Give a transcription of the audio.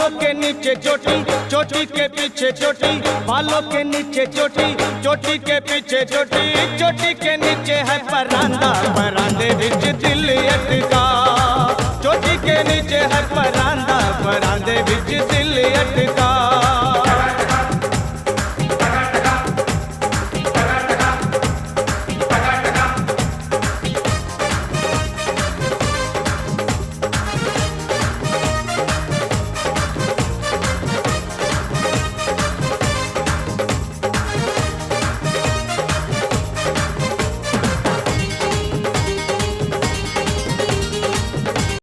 बालों के नीचे चोटी, चोटी के पीछे चोटी, बालों के नीचे चोटी, चोटी के पीछे चोटी, चोटी के नीचे है परांदा, परांदे विच दिल अटका। चोटी के नीचे है परांदा, परांदे विच दिल अटका।